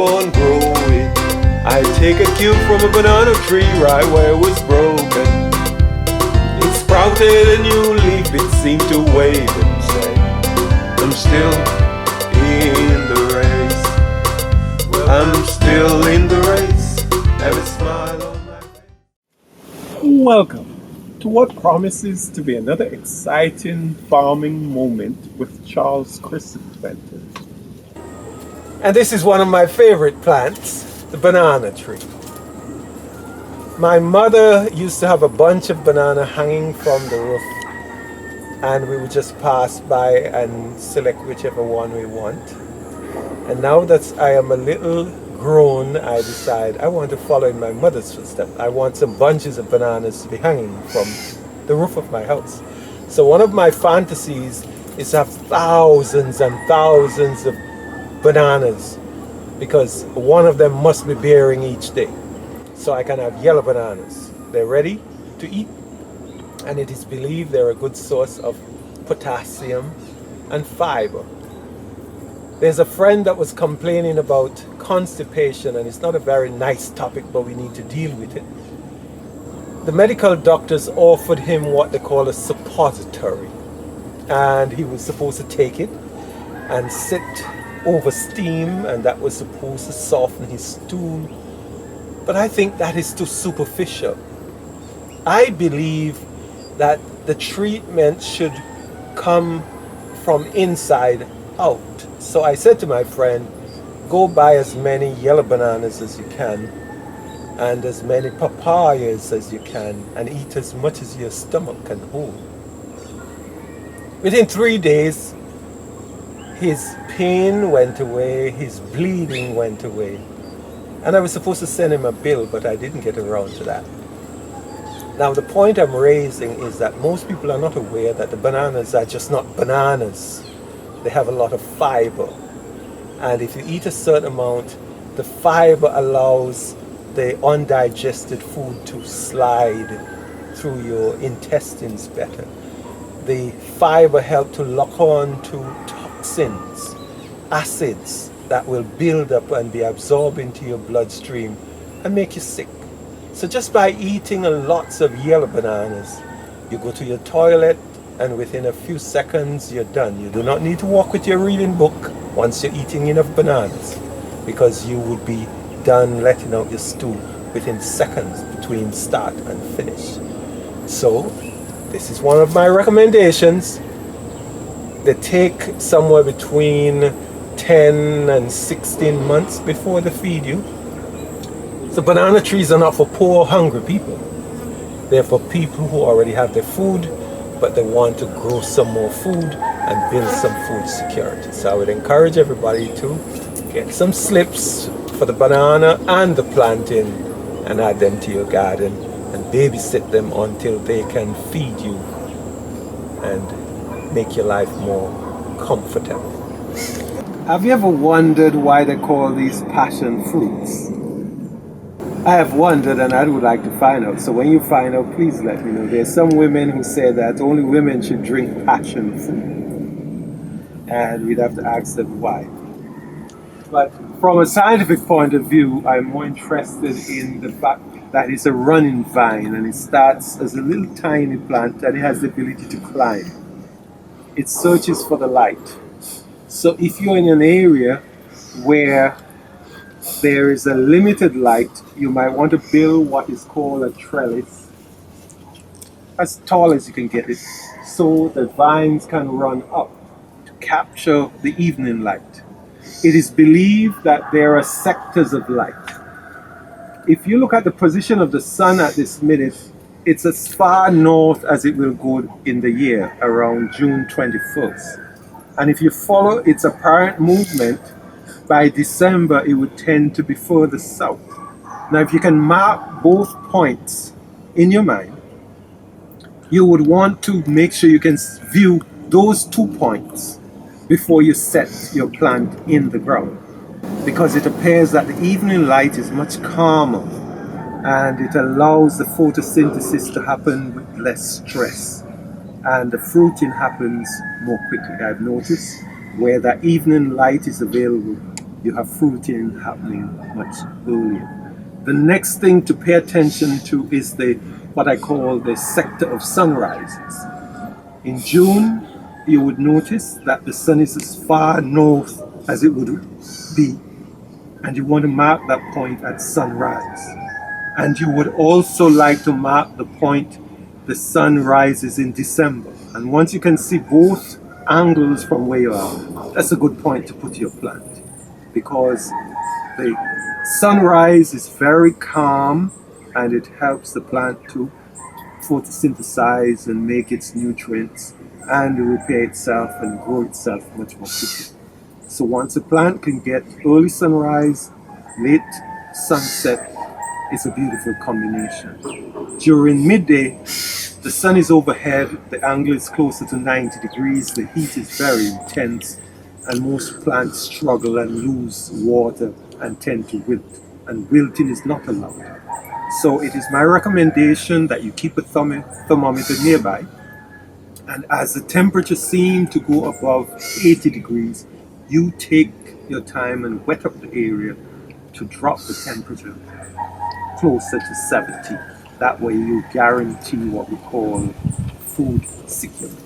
on growing. I take a cue from a banana tree right where it was broken. It sprouted a new leaf, it seemed to wave and say, I'm still in the race. I'm still in the race. Have a smile on my face. Welcome to what promises to be another exciting farming moment with Charles Christopher Fenton. And this is one of my favorite plants, the banana tree. My mother used to have a bunch of banana hanging from the roof, and we would just pass by and select whichever one we want. And now that I am a little grown, I decide I want to follow in my mother's footsteps. I want some bunches of bananas to be hanging from the roof of my house. So one of my fantasies is to have thousands and thousands of bananas, because one of them must be bearing each day. So I can have yellow bananas. They're ready to eat, and it is believed they're a good source of potassium and fiber. There's a friend that was complaining about constipation, and it's not a very nice topic, but we need to deal with it. The medical doctors offered him what they call a suppository, and he was supposed to take it and sit over steam, and that was supposed to soften his stool. But I think that is too superficial. I believe that the treatment should come from inside out. So I said to my friend, go buy as many yellow bananas as you can and as many papayas as you can, and eat as much as your stomach can hold. Within 3 days, his pain went away, his bleeding went away. And I was supposed to send him a bill, but I didn't get around to that. Now the point I'm raising is that most people are not aware that the bananas are just not bananas. They have a lot of fiber. And if you eat a certain amount, the fiber allows the undigested food to slide through your intestines better. The fiber helps to lock on to toxins, acids that will build up and be absorbed into your bloodstream and make you sick. So just by eating lots of yellow bananas, you go to your toilet and within a few seconds you're done. You do not need to walk with your reading book once you're eating enough bananas, because you would be done letting out your stool within seconds between start and finish. So this is one of my recommendations. They take somewhere between 10 and 16 months before they feed you. So banana trees are not for poor, hungry people. They're for people who already have their food, but they want to grow some more food and build some food security. So I would encourage everybody to get some slips for the banana and the plantain and add them to your garden and babysit them until they can feed you and make your life more comfortable. Have you ever wondered why they call these passion fruits? I have wondered, and I would like to find out. So when you find out, please let me know. There's some women who say that only women should drink passion fruit, and we'd have to ask them why. But from a scientific point of view, I'm more interested in the fact that it's a running vine, and it starts as a little tiny plant, and it has the ability to climb. It searches for the light. So if you're in an area where there is a limited light, you might want to build what is called a trellis, as tall as you can get it, so the vines can run up to capture the evening light. It is believed that there are sectors of light. If you look at the position of the sun at this minute, it's as far north as it will go in the year, around June 21st. And if you follow its apparent movement, by December it would tend to be further south. Now if you can mark both points in your mind, you would want to make sure you can view those 2 points before you set your plant in the ground, because it appears that the evening light is much calmer and it allows the photosynthesis to happen with less stress, and the fruiting happens more quickly. I've noticed where that evening light is available, you have fruiting happening much earlier. The next thing to pay attention to is what I call the sector of sunrises. In June, you would notice that the sun is as far north as it would be, and you want to mark that point at sunrise. And you would also like to mark the point the sun rises in December. And once you can see both angles from where you are, that's a good point to put your plant, because the sunrise is very calm and it helps the plant to photosynthesize and make its nutrients and repair itself and grow itself much more quickly. So once a plant can get early sunrise, late sunset, it's a beautiful combination. During midday, the sun is overhead, the angle is closer to 90 degrees, the heat is very intense, and most plants struggle and lose water and tend to wilt, and wilting is not allowed. So it is my recommendation that you keep a thermometer nearby, and as the temperature seems to go above 80 degrees, you take your time and wet up the area to drop the temperature closer to 70. That way you guarantee what we call food security.